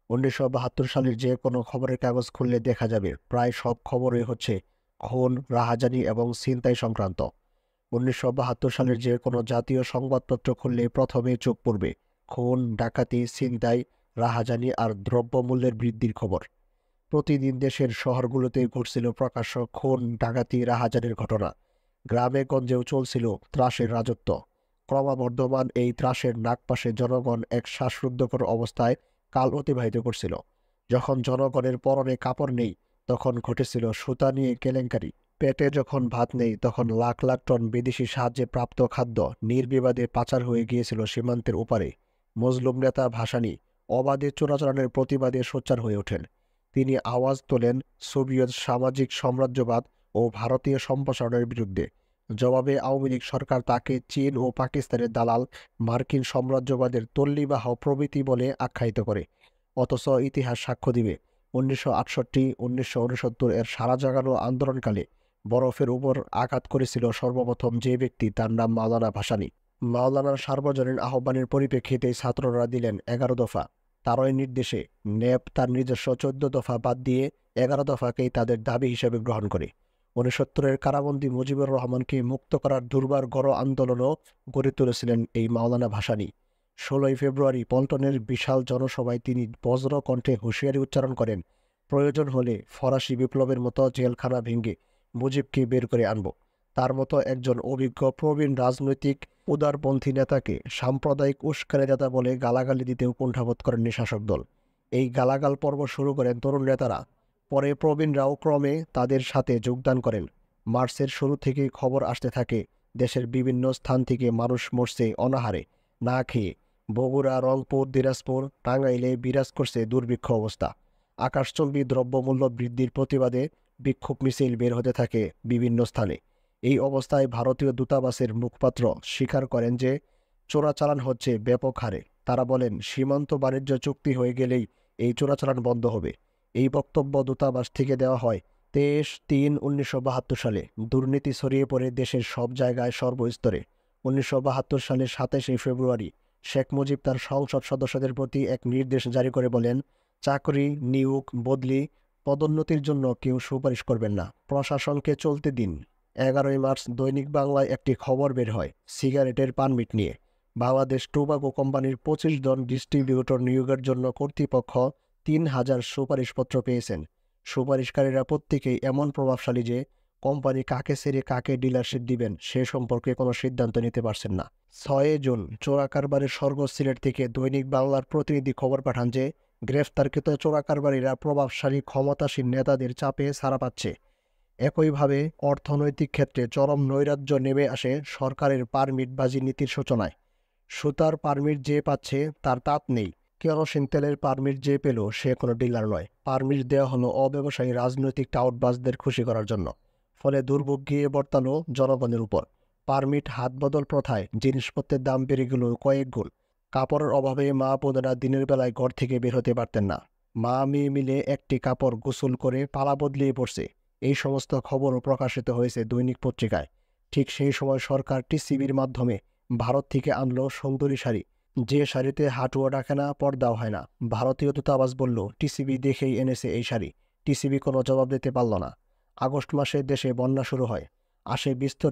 1972 সালের যে কোনো খবরের কাগজ খুললে দেখা যাবে প্রায় সব খবরই হচ্ছে খুন, রাহাজানি এবং ছিনতাই সংক্রান্ত। 1972 সালের যে কোনো জাতীয় সংবাদপত্র খুললে প্রথমে চোখ পড়বে খুন, ডাকাতি, ছিনতাই, রাহাজানি আর দ্রব্যমূল্যের বৃদ্ধির খবর। প্রতিদিন দেশের শহরগুলোতে ঘটছিল প্রকাশ্য খুন, ডাকাতি, রাহাজানির ঘটনা। গ্রামে গঞ্জেও চলছিল ত্রাসের রাজত্ব। ক্রমবর্ধমান এই ত্রাসের নাগপাশে জনগণ এক শ্বাসরুদ্ধকর অবস্থায় কাল অতিবাহিত করছিল। যখন জনগণের পরনে কাপড় নেই তখন ঘটেছিল সুতা নিয়ে কেলেঙ্কারি। পেটে যখন ভাত নেই তখন লাখ লাখ টন বিদেশি সাহায্যে প্রাপ্ত খাদ্য নির্বিবাদে পাচার হয়ে গিয়েছিল সীমান্তের ওপারে। মজলুম নেতা ভাসানী অবাধে চোরাচালানের প্রতিবাদে সোচ্চার হয়ে ওঠেন। তিনি আওয়াজ তোলেন সোভিয়েত সামাজিক সাম্রাজ্যবাদ ও ভারতীয় সম্প্রসারণের বিরুদ্ধে। জবাবে আওয়ামী লীগ সরকার তাকে চীন ও পাকিস্তানের দালাল, মার্কিন সাম্রাজ্যবাদের তল্লিবাহ প্রভৃতি বলে আখ্যায়িত করে। অথচ ইতিহাস সাক্ষ্য দিবে 1968-1969 এর সারা জাগানো আন্দোলনকালে বরফের উপর আঘাত করেছিল সর্বপ্রথম যে ব্যক্তি, তার নাম মাওলানা ভাসানী। মাওলানার সার্বজনীন আহ্বানের পরিপ্রেক্ষিতেই ছাত্ররা দিলেন 11 দফা। তারই নির্দেশে ন্যাপ তার নিজস্ব 14 দফা বাদ দিয়ে 11 দফাকেই তাদের দাবি হিসেবে গ্রহণ করে। 1970-এর কারাবন্দী মুজিবুর রহমানকে মুক্ত করার দুর্বার গণ আন্দোলনও গড়ে তুলেছিলেন এই মাওলানা ভাসানী। 16 ফেব্রুয়ারি পল্টনের বিশাল জনসভায় তিনি বজ্র কণ্ঠে হুঁশিয়ারি উচ্চারণ করেন, প্রয়োজন হলে ফরাসি বিপ্লবের মতো জেলখানা ভেঙে মুজিবকে বের করে আনব। তার মতো একজন অভিজ্ঞ প্রবীণ রাজনৈতিক উদারপন্থী নেতাকে সাম্প্রদায়িক উস্কানিদাতা বলে গালাগালি দিতেও কুণ্ঠাবোধ করেননি শাসক দল। এই গালাগাল পর্ব শুরু করেন তরুণ নেতারা। পরে প্রবীণরাও ক্রমে তাদের সাথে যোগদান করেন। মার্চের শুরু থেকেই খবর আসতে থাকে দেশের বিভিন্ন স্থান থেকে মানুষ মরছে অনাহারে, না খেয়ে। বগুড়া, রংপুর, দিনাজপুর, টাঙ্গাইলে বিরাজ করছে দুর্ভিক্ষ অবস্থা। আকাশচুম্বী দ্রব্যমূল্য বৃদ্ধির প্রতিবাদে বিক্ষোভ মিছিল বের হতে থাকে বিভিন্ন স্থানে। এই অবস্থায় ভারতীয় দূতাবাসের মুখপাত্র স্বীকার করেন যে চোরাচালান হচ্ছে ব্যাপক হারে। তারা বলেন সীমান্ত বাণিজ্য চুক্তি হয়ে গেলেই এই চোরাচালান বন্ধ হবে। এই বক্তব্য দূতাবাস থেকে দেওয়া হয় 23-3-1972 সালে। দুর্নীতি ছড়িয়ে পড়ে দেশের সব জায়গায় সর্বস্তরে। 1972 সালের 27 ফেব্রুয়ারি শেখ মুজিব তার সংসদ সদস্যদের প্রতি এক নির্দেশ জারি করে বলেন, চাকরি, নিয়োগ, বদলি, পদোন্নতির জন্য কেউ সুপারিশ করবেন না, প্রশাসনকে চলতে দিন। 11 মার্চ দৈনিক বাংলায় একটি খবর বের হয় সিগারেটের পারমিট নিয়ে। বাংলাদেশ টোবাকো কোম্পানির 25 জন ডিস্ট্রিবিউটর নিয়োগের জন্য কর্তৃপক্ষ 3000 সুপারিশপত্র পেয়েছেন। সুপারিশকারীরা প্রত্যেকেই এমন প্রভাবশালী যে কোম্পানি কাকে ছেড়ে কাকে ডিলারশিপ দিবেন সে সম্পর্কে কোনো সিদ্ধান্ত নিতে পারছেন না। 6 জুন চোরা কারবারের স্বর্গ সিলেট থেকে দৈনিক বাংলার প্রতিনিধি খবর পাঠান যে গ্রেফতারকৃত চোরাকারবারিরা প্রভাবশালী ক্ষমতাসীন নেতাদের চাপে ছাড়া পাচ্ছে। একইভাবে অর্থনৈতিক ক্ষেত্রে চরম নৈরাজ্য নেমে আসে সরকারের পারমিটবাজি নীতির সূচনায়। সুতার পারমিট যে পাচ্ছে তার তাত নেই, কেরোসিন তেলের পারমিট যে পেল সে কোনো ডিলার নয়। পারমিট দেওয়া হলো অব্যবসায়ী রাজনৈতিক টাউটবাজদের খুশি করার জন্য। ফলে দুর্ভোগ গিয়ে বর্তালো জনগণের উপর। পারমিট হাতবদল প্রথায় জিনিসপত্রের দাম বেড়ে গেল কয়েক গুণ। কাপড়ের অভাবে মা বোনেরা দিনের বেলায় ঘর থেকে বের হতে পারতেন না। মা মেয়ে মিলে একটি কাপড় গোসল করে পালা বদলিয়ে পড়ছে। এই সমস্ত খবরও প্রকাশিত হয়েছে দৈনিক পত্রিকায়। ঠিক সেই সময় সরকার টিসিবির মাধ্যমে ভারত থেকে আনলো সুন্দরী শাড়ি, যে শাড়িতে হাঁটুও ডাকে না, পর্দাও হয় না। ভারতীয় দূতাবাস বলল টিসিবি দেখেই এনেছে এই শাড়ি। টিসিবি কোনো জবাব দিতে পারল না। আগস্ট মাসে দেশে বন্যা শুরু হয়। আসে বিস্তর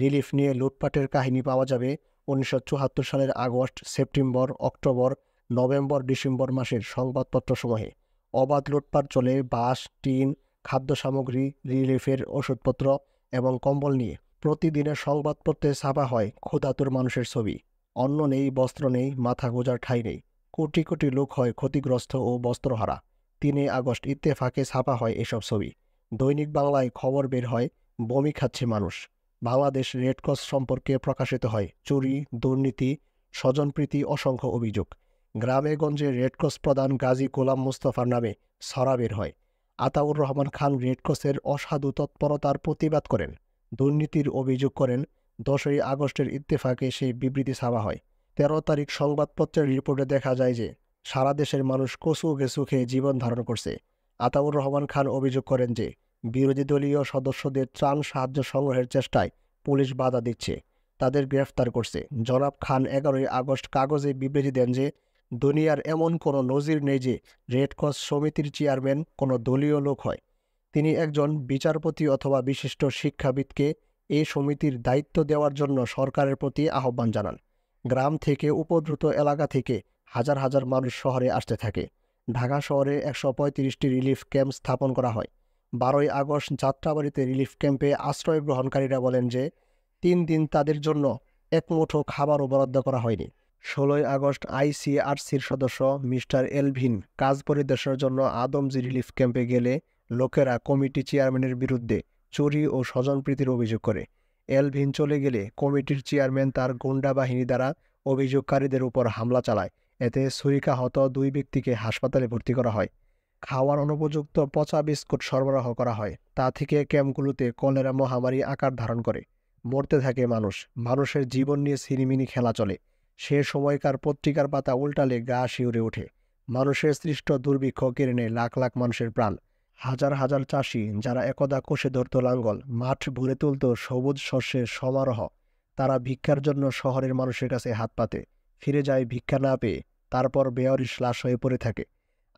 রিলিফ নিয়ে লুটপাটের কাহিনী পাওয়া যাবে 1974 সালের August, September, October, November, December মাসের সংবাদপত্রসমূহে। অবাধ লুটপাট চলে বাঁশ, টিন, খাদ্য সামগ্রী, রিলিফের ওষুধপত্র এবং কম্বল নিয়ে। প্রতিদিনের সংবাদপত্রে ছাপা হয় ক্ষুধাতুর মানুষের ছবি। অন্ন নেই, বস্ত্র নেই, মাথা গোঁজার ঠাঁই নেই। কোটি কোটি লোক হয় ক্ষতিগ্রস্ত ও বস্ত্রহারা। 3 আগস্ট ইত্তেফাকে ছাপা হয় এসব ছবি। দৈনিক বাংলায় খবর বের হয় বমি খাচ্ছে মানুষ। বাংলাদেশ রেডক্রস সম্পর্কে প্রকাশিত হয় চুরি, দুর্নীতি, স্বজনপ্রীতি অসংখ্য অভিযোগ। গ্রামে গঞ্জে রেডক্রস প্রধান গাজী গোলাম মোস্তফার নামে ছড়া বের হয়। আতাউর রহমান খান রেডক্রসের অসাধু তৎপরতার প্রতিবাদ করেন, দুর্নীতির অভিযোগ করেন। 10ই আগস্টের ইত্তেফাকে সেই বিবৃতি ছাপা হয়। 13 তারিখ সংবাদপত্রের রিপোর্টে দেখা যায় যে সারা দেশের মানুষ কচু গেছু খেয়ে জীবন ধারণ করছে। আতাউর রহমান খান অভিযোগ করেন যে বিরোধী দলীয় সদস্যদের ত্রাণ সাহায্য সংগ্রহের চেষ্টায় পুলিশ বাধা দিচ্ছে, তাদের গ্রেফতার করছে। জনাব খান 11ই আগস্ট কাগজে বিবৃতি দেন যে দুনিয়ার এমন কোনো নজির নেই যে রেডক্রস সমিতির চেয়ারম্যান কোনো দলীয় লোক হয়। তিনি একজন বিচারপতি অথবা বিশিষ্ট শিক্ষাবিদকে এই সমিতির দায়িত্ব দেওয়ার জন্য সরকারের প্রতি আহ্বান জানান। গ্রাম থেকে উপদ্রুত এলাকা থেকে হাজার হাজার মানুষ শহরে আসতে থাকে। ঢাকা শহরে 135টি রিলিফ ক্যাম্প স্থাপন করা হয়। 12ই আগস্ট যাত্রাবাড়িতে রিলিফ ক্যাম্পে আশ্রয় গ্রহণকারীরা বলেন যে 3 দিন তাদের জন্য এক মুঠো খাবারও বরাদ্দ করা হয়নি। 16ই আগস্ট আইসিআরসির সদস্য মিস্টার এলভিন কাজ পরিদর্শনের জন্য আদমজী রিলিফ ক্যাম্পে গেলে লোকেরা কমিটি চেয়ারম্যানের বিরুদ্ধে চুরি ও স্বজনপ্রীতির অভিযোগ করে। এলভিন চলে গেলে কমিটির চেয়ারম্যান তার গুন্ডা বাহিনী দ্বারা অভিযোগকারীদের উপর হামলা চালায়। এতে ছুরিকাহত 2 ব্যক্তিকে হাসপাতালে ভর্তি করা হয়। খাওয়ার অনুপযুক্ত পচা বিস্কুট সরবরাহ করা হয়। তা থেকে ক্যাম্পগুলোতে কলেরা মহামারী আকার ধারণ করে। মরতে থাকে মানুষ। মানুষের জীবন নিয়ে ছিনিমিনি খেলা চলে। সে সময়কার পত্রিকার পাতা উল্টালে গা শিউরে ওঠে। মানুষের সৃষ্ট দুর্ভিক্ষ কেড়ে নেয় লাখ লাখ মানুষের প্রাণ। হাজার হাজার চাষি যারা একদা কষে ধরত লাঙ্গল, মাঠ ভরে তুলত সবুজ শস্যের সমারোহ, তারা ভিক্ষার জন্য শহরের মানুষের কাছে হাত পাতে। ফিরে যায় ভিক্ষা না পেয়ে, তারপর বেয়ারিশ লাশ হয়ে পড়ে থাকে।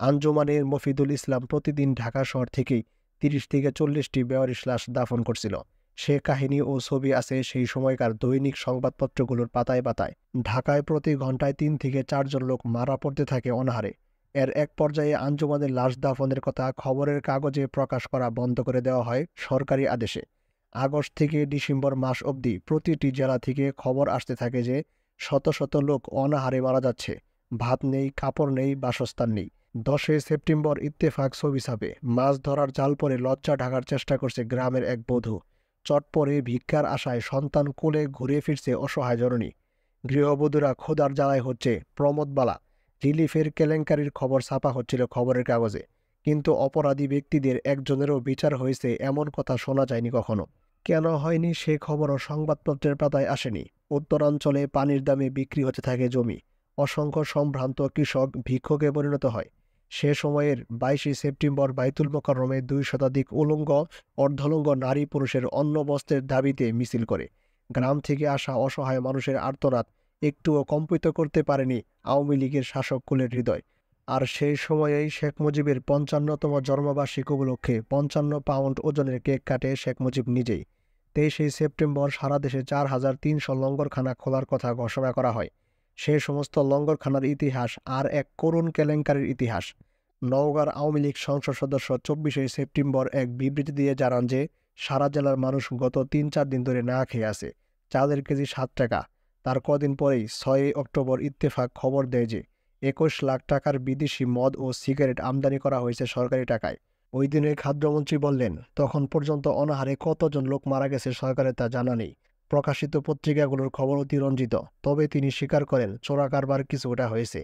আঞ্জুমানের মফিদুল ইসলাম প্রতিদিন ঢাকা শহর থেকেই 30 থেকে 40টি বেয়ারিশ লাশ দাফন করছিল। সে কাহিনী ও ছবি আছে সেই সময়কার দৈনিক সংবাদপত্রগুলোর পাতায় পাতায়। ঢাকায় প্রতি ঘন্টায় 3 থেকে 4 জন লোক মারা পড়তে থাকে অনাহারে। এর এক পর্যায়ে আঞ্জুমানের লাশ দাফনের কথা খবরের কাগজে প্রকাশ করা বন্ধ করে দেওয়া হয় সরকারি আদেশে। আগস্ট থেকে ডিসেম্বর মাস অবধি প্রতিটি জেলা থেকে খবর আসতে থাকে যে শত শত লোক অনাহারে মারা যাচ্ছে। ভাত নেই, কাপড় নেই, বাসস্থান নেই। 10 সেপ্টেম্বর ইত্তেফাক ছবি ছাপে। মাছ ধরার জাল পরে লজ্জা ঢাকার চেষ্টা করছে গ্রামের এক বধূ। চট পরে ভিক্ষার আশায় সন্তান কোলে ঘুরে ফিরছে অসহায় জননী। গৃহবধূরা ক্ষুধার জ্বালায় হচ্ছে প্রমোদবালা। রিলিফের কেলেঙ্কারির খবর ছাপা হচ্ছিল খবরের কাগজে, কিন্তু অপরাধী ব্যক্তিদের একজনেরও বিচার হয়েছে এমন কথা শোনা যায়নি কখনো। কেন হয়নি সে খবরও সংবাদপত্রের পাতায় আসেনি। উত্তরাঞ্চলে পানির দামে বিক্রি হতে থাকে জমি। অসংখ্য সম্ভ্রান্ত কৃষক ভিক্ষুকে পরিণত হয়। সে সময়ের 22 সেপ্টেম্বর বাইতুল মোকাররমে 2 শতাধিক উলঙ্গ অর্ধলঙ্গ নারী পুরুষের অন্ন বস্ত্রের দাবিতে মিছিল করে। গ্রাম থেকে আসা অসহায় মানুষের আর্তনাদ একটুও কম্পিত করতে পারেনি আওয়ামী লীগের শাসক কুলের হৃদয়। আর সেই সময়েই শেখ মুজিবের 55তম জন্মবার্ষিকী উপলক্ষে 55 পাউন্ড ওজনের কেক কাটে শেখ মুজিব নিজেই। 23 সেপ্টেম্বর সারা দেশে 4300 লঙ্গরখানা খোলার কথা ঘোষণা করা হয়। সে সমস্ত লঙ্গরখানার ইতিহাস আর এক করুণ কেলেঙ্কারির ইতিহাস। নওগাঁর আওয়ামী লীগ সংসদ সদস্য 24 সেপ্টেম্বর এক বিবৃতি দিয়ে জানান যে সারা জেলার মানুষ গত 3-4 দিন ধরে না খেয়ে আছে। চালের কেজি 7 টাকা। তার কদিন পরেই 6 অক্টোবর ইত্তেফাক খবর দেয় যে 21 লাখ টাকার বিদেশি মদ ও সিগারেট আমদানি করা হয়েছে সরকারি টাকায়। ওই দিনের খাদ্যমন্ত্রী বললেন, তখন পর্যন্ত অনাহারে কতজন লোক মারা গেছে সরকারের তা জানা নেই। প্রকাশিত পত্রিকাগুলোর খবর অতিরঞ্জিত, তবে তিনি স্বীকার করেন চোরাকারবার কিছুটা হয়েছে।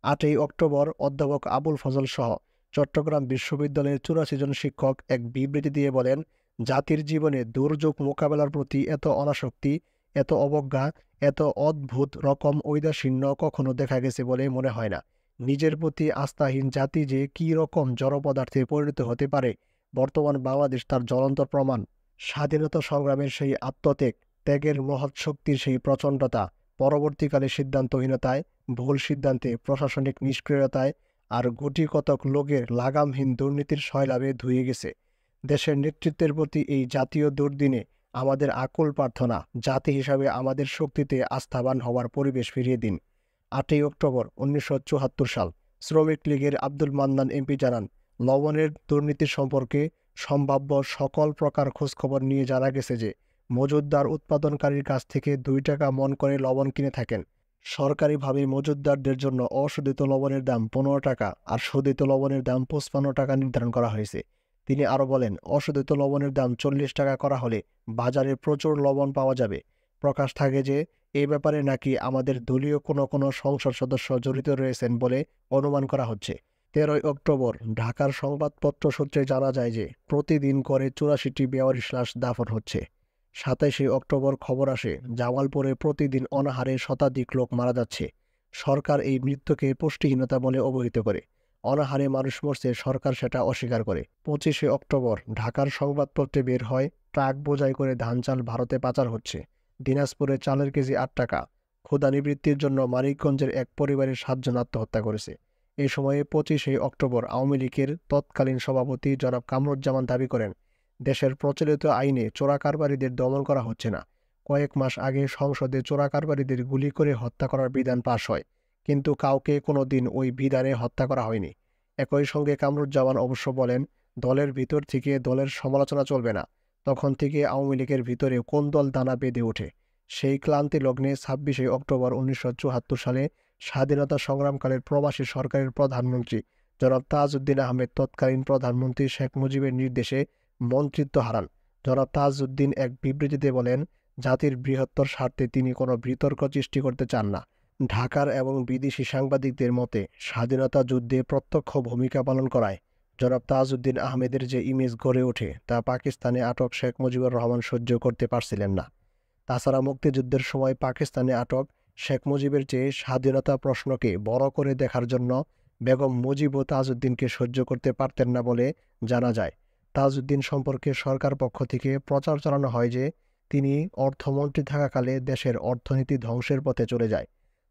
8ই অক্টোবর অধ্যাপক আবুল ফজল সহ চট্টগ্রাম বিশ্ববিদ্যালয়ের 84 জন শিক্ষক এক বিবৃতি দিয়ে বলেন, জাতির জীবনে দুর্যোগ মোকাবেলার প্রতি এত অনাসক্তি, এত অবজ্ঞা, এত অদ্ভুত রকম ঔদাসীন্য কখনো দেখা গেছে বলে মনে হয় না। নিজের প্রতি আস্থাহীন জাতি যে কী রকম জড়পদার্থে পরিণত হতে পারে, বর্তমান বাংলাদেশ তার জ্বলন্ত প্রমাণ। স্বাধীনতা সংগ্রামের সেই আত্মত্যাগ, ত্যাগের মহৎ শক্তির সেই প্রচণ্ডতা, পরবর্তীকালে সিদ্ধান্তহীনতায়, ভুল সিদ্ধান্তে, প্রশাসনিক নিষ্ক্রিয়তায় আর গুটি কতক লোকের লাগামহীন দুর্নীতির সয়লাবে ধুয়ে গেছে। দেশের নেতৃত্বের প্রতি এই জাতীয় দুর্দিনে আমাদের আকুল প্রার্থনা, জাতি হিসাবে আমাদের শক্তিতে আস্থাবান হওয়ার পরিবেশ ফিরিয়ে দিন। 8ই অক্টোবর 1974 সাল। শ্রমিক লীগের আব্দুল মান্নান এমপি জানান, লবণের দুর্নীতি সম্পর্কে সম্ভাব্য সকল প্রকার খোঁজখবর নিয়ে জানা গেছে যে মজুতদার উৎপাদনকারীর কাছ থেকে 2 টাকা মণ করে লবণ কিনে থাকেন। সরকারিভাবে মজুতদারদের জন্য অশোধিত লবণের দাম 15 টাকা আর শোধিত লবণের দাম 55 টাকা নির্ধারণ করা হয়েছে। তিনি আরও বলেন, অশোধিত লবণের দাম 40 টাকা করা হলে বাজারে প্রচুর লবণ পাওয়া যাবে। প্রকাশ থাকে যে এ ব্যাপারে নাকি আমাদের দলীয় কোনো সংসদ সদস্য জড়িত রয়েছেন বলে অনুমান করা হচ্ছে। 13ই অক্টোবর ঢাকার সংবাদপত্র সূত্রে জানা যায় যে প্রতিদিন করে 84টি বেওয়ারিশ লাশ দাফন হচ্ছে। 27শে অক্টোবর খবর আসে, জামালপুরে প্রতিদিন অনাহারে শতাধিক লোক মারা যাচ্ছে। সরকার এই মৃত্যুকে পুষ্টিহীনতা বলে অবহিত করে। অনাহারে মানুষ মরছে, সরকার সেটা অস্বীকার করে। 25শে অক্টোবর ঢাকার সংবাদপত্রে বের হয়, ট্রাক বোঝাই করে ধান চাল ভারতে পাচার হচ্ছে। দিনাজপুরে চালের কেজি 8 টাকা। ক্ষুধা নিবৃত্তির জন্য মানিকগঞ্জের এক পরিবারের 7 জন আত্মহত্যা করেছে। এই সময়ে 25শে অক্টোবর আওয়ামী লীগের তৎকালীন সভাপতি জনাব কামরুজ্জামান দাবি করেন, দেশের প্রচলিত আইনে চোরাকারবারিদের দমন করা হচ্ছে না। কয়েক মাস আগে সংসদে চোরাকারবারিদের গুলি করে হত্যা করার বিধান পাশ হয়, কিন্তু কাউকে কোনো দিন ওই বিধানে হত্যা করা হয়নি। একই সঙ্গে কামরুজ্জামান অবশ্য বলেন, দলের ভিতর থেকে দলের সমালোচনা চলবে না। তখন থেকে আওয়ামী লীগের ভিতরে কোন্দল দানা বেঁধে ওঠে। সেই ক্লান্তি লগ্নে 26শে অক্টোবর 1974 সালে স্বাধীনতা সংগ্রামকালের প্রবাসী সরকারের প্রধানমন্ত্রী জনাব তাজউদ্দিন আহমেদ তৎকালীন প্রধানমন্ত্রী শেখ মুজিবের নির্দেশে মন্ত্রিত্ব হারান। জনাব তাজউদ্দিন এক বিবৃতিতে বলেন, জাতির বৃহত্তর স্বার্থে তিনি কোনো বিতর্ক সৃষ্টি করতে চান না। ঢাকার এবং বিদেশি সাংবাদিকদের মতে স্বাধীনতা যুদ্ধে প্রত্যক্ষ ভূমিকা পালন করায় জনাব তাজউদ্দিন আহমেদের যে ইমেজ গড়ে ওঠে তা পাকিস্তানে আটক শেখ মুজিবুর রহমান সহ্য করতে পারছিলেন না। তাছাড়া মুক্তিযুদ্ধের সময় পাকিস্তানে আটক শেখ মুজিবের চেয়ে স্বাধীনতা প্রশ্নকে বড় করে দেখার জন্য বেগম মুজিব ও তাজউদ্দিনকে সহ্য করতে পারতেন না বলে জানা যায়। তাজউদ্দিন সম্পর্কে সরকার পক্ষ থেকে প্রচার চালানো হয় যে তিনি অর্থমন্ত্রী থাকাকালে দেশের অর্থনীতি ধ্বংসের পথে চলে যায়।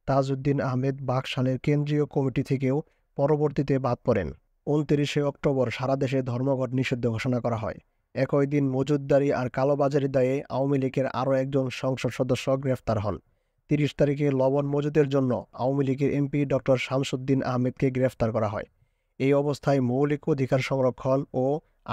তাজউদ্দিন আহমেদ বাকশালের কেন্দ্রীয় কমিটি থেকেও পরবর্তীতে বাদ পড়েন। 29শে অক্টোবর সারা দেশে ধর্মঘট নিষিদ্ধ ঘোষণা করা হয়। একই দিন মজুতদারি আর কালোবাজারি দায়ে আওয়ামী লীগের আরও একজন সংসদ সদস্য গ্রেফতার হন। 30 তারিখে লবণ মজুতের জন্য আওয়ামী লীগের এমপি ডক্টর শামসুদ্দিন আহমেদকে গ্রেফতার করা হয়। এই অবস্থায় মৌলিক অধিকার সংরক্ষণ ও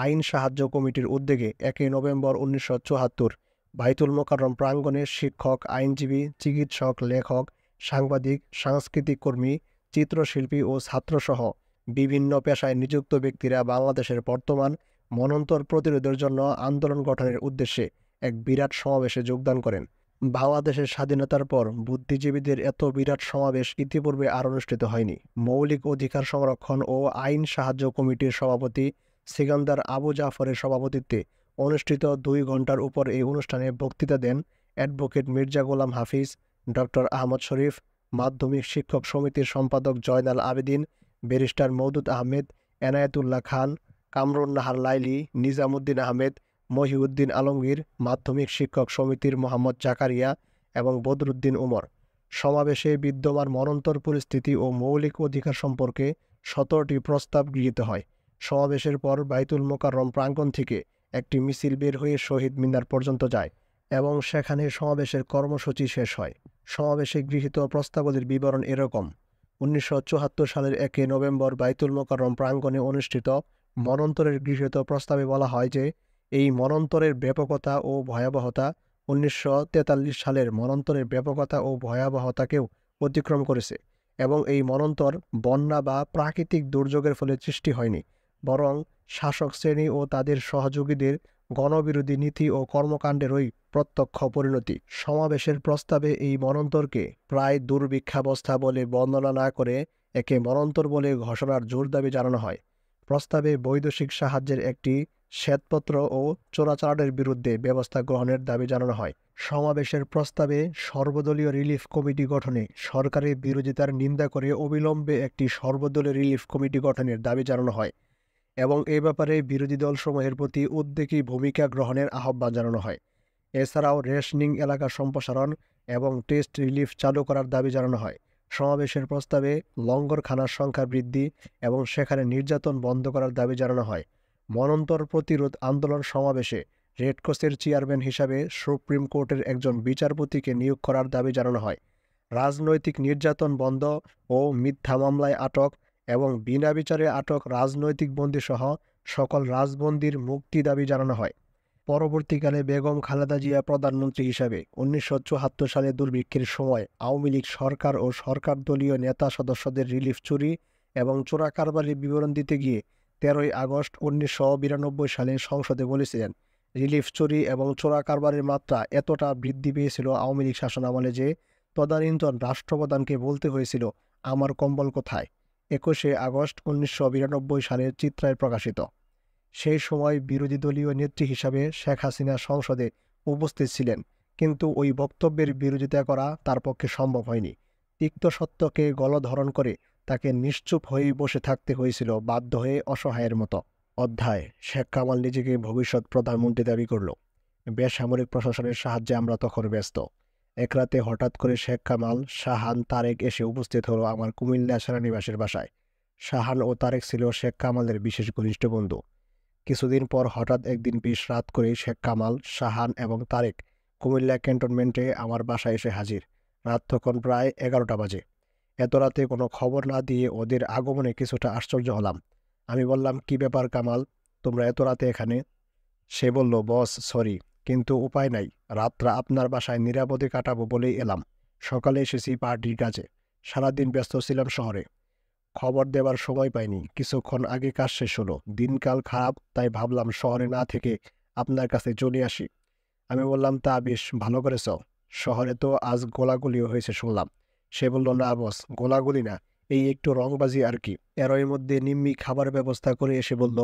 আইন সাহায্য কমিটির উদ্যোগে 1 নভেম্বর 1974 বাইতুল মোকাররম প্রাঙ্গণে শিক্ষক, আইনজীবী, চিকিৎসক, লেখক, সাংবাদিক, সাংস্কৃতিক কর্মী, চিত্রশিল্পী ও ছাত্রসহ বিভিন্ন পেশায় নিযুক্ত ব্যক্তিরা বাংলাদেশের বর্তমান মন্বন্তর প্রতিরোধের জন্য আন্দোলন গঠনের উদ্দেশ্যে এক বিরাট সমাবেশে যোগদান করেন। বাংলাদেশের স্বাধীনতার পর বুদ্ধিজীবীদের এত বিরাট সমাবেশ ইতিপূর্বে আর অনুষ্ঠিত হয়নি। মৌলিক অধিকার সংরক্ষণ ও আইন সাহায্য কমিটির সভাপতি সিকান্দার আবু জাফরের সভাপতিত্বে অনুষ্ঠিত 2 ঘণ্টার উপর এই অনুষ্ঠানে বক্তৃতা দেন অ্যাডভোকেট মির্জা গোলাম হাফিজ, ডক্টর আহমদ শরীফ, মাধ্যমিক শিক্ষক সমিতির সম্পাদক জয়নাল আবেদিন, ব্যারিস্টার মওদুদ আহমেদ, এনায়েতুল্লাহ খান, কামরুন নাহার লাইলি, নিজামুদ্দিন আহমেদ, মহিউদ্দিন আলমগীর, মাধ্যমিক শিক্ষক সমিতির মোহাম্মদ জাকারিয়া এবং বদরুদ্দিন উমর। সমাবেশে বিদ্যমান মন্বন্তর পরিস্থিতি ও মৌলিক অধিকার সম্পর্কে 17টি প্রস্তাব গৃহীত হয়। সমাবেশের পর বাইতুল মোকাররম প্রাঙ্গণ থেকে একটি মিছিল বের হয়ে শহীদ মিনার পর্যন্ত যায় এবং সেখানে সমাবেশের কর্মসূচি শেষ হয়। সমাবেশে গৃহীত প্রস্তাবলীর বিবরণ এরকম: 1974 সালের 1 নভেম্বর বাইতুল মোকাররম প্রাঙ্গণে অনুষ্ঠিত মন্বন্তরের গৃহীত প্রস্তাবে বলা হয় যে এই মন্বন্তরের ব্যাপকতা ও ভয়াবহতা 1943 সালের মন্বন্তরের ব্যাপকতা ও ভয়াবহতাকেও অতিক্রম করেছে এবং এই মন্বন্তর বন্যা বা প্রাকৃতিক দুর্যোগের ফলে সৃষ্টি হয়নি, বরং শাসক শ্রেণী ও তাদের সহযোগীদের গণবিরোধী নীতি ও কর্মকাণ্ডেরই প্রত্যক্ষ পরিণতি। সমাবেশের প্রস্তাবে এই মন্বন্তরকে প্রায় দুর্ভিক্ষাবস্থা বলে বর্ণনা না করে একে মন্বন্তর বলে ঘোষণার জোর দাবি জানানো হয়। প্রস্তাবে বৈদেশিক সাহায্যের একটি শ্বেতপত্র ও চোরাচালানের বিরুদ্ধে ব্যবস্থা গ্রহণের দাবি জানানো হয়। সমাবেশের প্রস্তাবে সর্বদলীয় রিলিফ কমিটি গঠনে সরকারের বিরোধিতার নিন্দা করে অবিলম্বে একটি সর্বদলীয় রিলিফ কমিটি গঠনের দাবি জানানো হয় এবং এ ব্যাপারে বিরোধী দলসমূহের প্রতি উদ্যোগী ভূমিকা গ্রহণের আহ্বান জানানো হয়। এছাড়াও রেশনিং এলাকা সম্প্রসারণ এবং টেস্ট রিলিফ চালু করার দাবি জানানো হয়। সমাবেশের প্রস্তাবে লঙ্গরখানার সংখ্যা বৃদ্ধি এবং সেখানে নির্যাতন বন্ধ করার দাবি জানানো হয়। মন্বন্তর প্রতিরোধ আন্দোলন সমাবেশে রেডক্রসের চেয়ারম্যান হিসাবে সুপ্রিম কোর্টের একজন বিচারপতিকে নিয়োগ করার দাবি জানানো হয়। রাজনৈতিক নির্যাতন বন্ধ ও মিথ্যা মামলায় আটক এবং বিনা বিচারে আটক রাজনৈতিক বন্দীসহ সকল রাজবন্দীর মুক্তি দাবি জানানো হয়। পরবর্তীকালে বেগম খালেদা জিয়া প্রধানমন্ত্রী হিসাবে 1974 সালে দুর্ভিক্ষের সময় আওয়ামী লীগ সরকার ও সরকার দলীয় নেতা সদস্যদের রিলিফ চুরি এবং চোরা কারবারির বিবরণ দিতে গিয়ে 13ই আগস্ট 1992 সালে সংসদে বলেছিলেন, রিলিফ চুরি এবং চোরা কারবারের মাত্রা এতটা বৃদ্ধি পেয়েছিল আওয়ামী লীগ শাসনামলে যে তদানীন্তন রাষ্ট্রপ্রধানকে বলতে হয়েছিল, আমার কম্বল কোথায়। 21শে আগস্ট 1992 সালের চিত্রায় প্রকাশিত। সেই সময় বিরোধী দলীয় নেত্রী হিসাবে শেখ হাসিনা সংসদে উপস্থিত ছিলেন, কিন্তু ওই বক্তব্যের বিরোধিতা করা তার পক্ষে সম্ভব হয়নি। তিক্ত সত্যকে গলধরণ করে তাকে নিশ্চুপ হয়েই বসে থাকতে হয়েছিল, বাধ্য হয়ে অসহায়ের মতো। অধ্যায়: শেখ কামাল নিজেকে ভবিষ্যৎ প্রধানমন্ত্রী দাবি করল। বেসামরিক প্রশাসনের সাহায্যে আমরা তখন ব্যস্ত। এক রাতে হঠাৎ করে শেখ কামাল, শাহান, তারেক এসে উপস্থিত হলো আমার কুমিল্লা সেনানিবাসের বাসায়। শাহান ও তারেক ছিল শেখ কামালের বিশেষ ঘনিষ্ঠ বন্ধু। কিছুদিন পর হঠাৎ একদিন বেশ রাত করে শেখ কামাল, শাহান এবং তারেক কুমিল্লা ক্যান্টনমেন্টে আমার বাসায় এসে হাজির। রাত তখন প্রায় 11টা বাজে। এত রাতে কোনো খবর না দিয়ে ওদের আগমনে কিছুটা আশ্চর্য হলাম। আমি বললাম, কি ব্যাপার কামাল, তোমরা এত রাতে এখানে? সে বলল, বস সরি, কিন্তু উপায় নাই, রাতটা আপনার বাসায় নিরাপদে কাটাবো বলেই এলাম। সকালে এসেছি পার্টির কাজে, সারাদিন ব্যস্ত ছিলাম শহরে, খবর দেবার সময় পাইনি। কিছুক্ষণ আগে কাজ শেষ হলো, দিনকাল খারাপ, তাই ভাবলাম শহরে না থেকে আপনার কাছে চলে আসি। আমি বললাম, তা বেশ ভালো করেছ, শহরে তো আজ গোলাগুলিও হয়েছে শুনলাম। সে বলল, না বস, গোলাগুলি না, এই একটু রংবাজি আর কি। এরই মধ্যে নিম্মি খাবার ব্যবস্থা করে এসে বলল,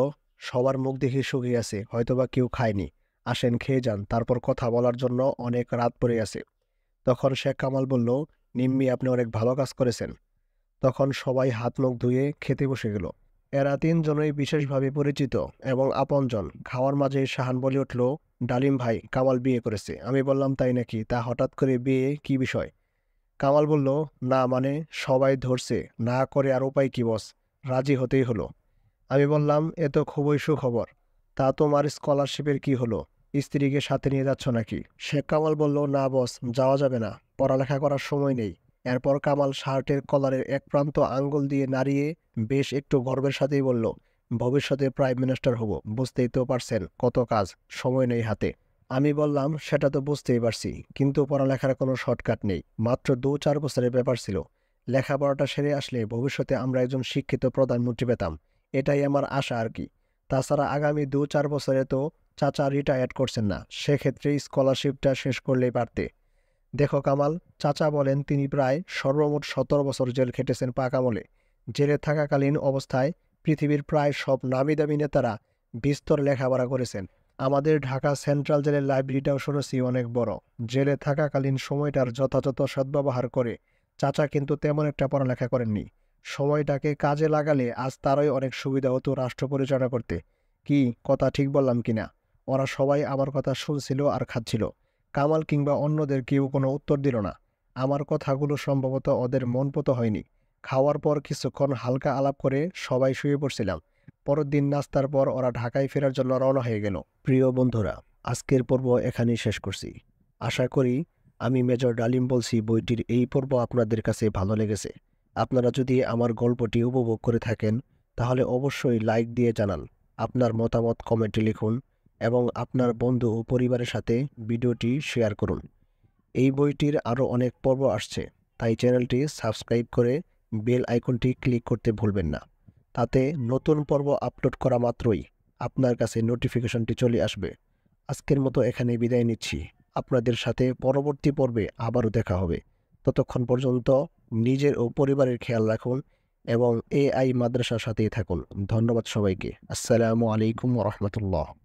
সবার মুখ দেখে শুকিয়ে আছে, হয়তোবা কেউ খায়নি, আসেন খেয়ে যান, তারপর কথা বলার জন্য অনেক রাত পড়ে আছে। তখন শেখ কামাল বলল, নিম্মি, আপনি অনেক ভালো কাজ করেছেন। তখন সবাই হাত মুখ ধুয়ে খেতে বসে গেল। এরা তিনজনই বিশেষভাবে পরিচিত এবং আপনজন। খাওয়ার মাঝে শাহান বলে উঠল, ডালিম ভাই, কামাল বিয়ে করেছে। আমি বললাম, তাই নাকি? তা হঠাৎ করে বিয়ে, কি বিষয়? কামাল বলল, না মানে সবাই ধরছে, না করে আর উপায় কি বস, রাজি হতেই হলো। আমি বললাম, এ তো খুবই সুখবর। তা তোমার স্কলারশিপের কি হলো? স্ত্রীকে সাথে নিয়ে যাচ্ছ নাকি? শেখ কামাল বলল, না বস, যাওয়া যাবে না, পড়ালেখা করার সময় নেই। এরপর কামাল শার্টের কলারের এক প্রান্ত আঙ্গুল দিয়ে নাড়িয়ে বেশ একটু গর্বের সাথেই বলল, ভবিষ্যতে প্রাইম মিনিস্টার হব, বুঝতেই তো পারছেন কত কাজ, সময় নেই হাতে। আমি বললাম, সেটা তো বুঝতেই পারছি, কিন্তু পড়ালেখার কোনো শর্টকাট নেই, মাত্র 2-4 বছরের ব্যাপার ছিল। লেখাপড়াটা সেরে আসলে ভবিষ্যতে আমরা একজন শিক্ষিত প্রধানমন্ত্রী পেতাম, এটাই আমার আশা আর কি। তাছাড়া আগামী 2-4 বছরে তো চাচা রিটায়ার্ড করছেন না, সেক্ষেত্রে স্কলারশিপটা শেষ করলেই পারতে। দেখো কামাল, চাচা বলেন তিনি প্রায় সর্বমোট 17 বছর জেল খেটেছেন পাক আমলে। জেলে থাকাকালীন অবস্থায় পৃথিবীর প্রায় সব নামিদামি নেতারা বিস্তর লেখাপড়া করেছেন। আমাদের ঢাকা সেন্ট্রাল জেলের লাইব্রেরিটাও শুনেছি অনেক বড়। জেলে থাকাকালীন সময়টার যথাযথ সদ্ব্যবহার করে চাচা কিন্তু তেমন একটা পড়ালেখা করেননি। সময়টাকে কাজে লাগালে আজ তারই অনেক সুবিধা হতো রাষ্ট্র পরিচালনা করতে। কি কথা ঠিক বললাম কিনা? ওরা সবাই আমার কথা শুনছিল আর খাচ্ছিল। কামাল কিংবা অন্যদের কেউ কোনো উত্তর দিল না। আমার কথাগুলো সম্ভবত ওদের মনপতো হয়নি। খাওয়ার পর কিছুক্ষণ হালকা আলাপ করে সবাই শুয়ে পড়ছিলাম। পরের দিন নাস্তার পর ওরা ঢাকায় ফেরার জন্য রওনা হয়ে গেল। প্রিয় বন্ধুরা, আজকের পর্ব এখানেই শেষ করছি। আশা করি আমি মেজর ডালিম বলছি বইটির এই পর্ব আপনাদের কাছে ভালো লেগেছে। আপনারা যদি আমার গল্পটি উপভোগ করে থাকেন তাহলে অবশ্যই লাইক দিয়ে জানান, আপনার মতামত কমেন্টে লিখুন এবং আপনার বন্ধু ও পরিবারের সাথে ভিডিওটি শেয়ার করুন। এই বইটির আরও অনেক পর্ব আসছে, তাই চ্যানেলটি সাবস্ক্রাইব করে বেল আইকনটি ক্লিক করতে ভুলবেন না। তাতে নতুন পর্ব আপলোড করা মাত্রই আপনার কাছে নোটিফিকেশনটি চলে আসবে। আজকের মতো এখানেই বিদায় নিচ্ছি। আপনাদের সাথে পরবর্তী পর্বে আবারও দেখা হবে। ততক্ষণ পর্যন্ত নিজের ও পরিবারের খেয়াল রাখুন এবং এআই মাদ্রাসার সাথেই থাকুন। ধন্যবাদ সবাইকে। আসসালামু আলাইকুম ওয়া রাহমাতুল্লাহ।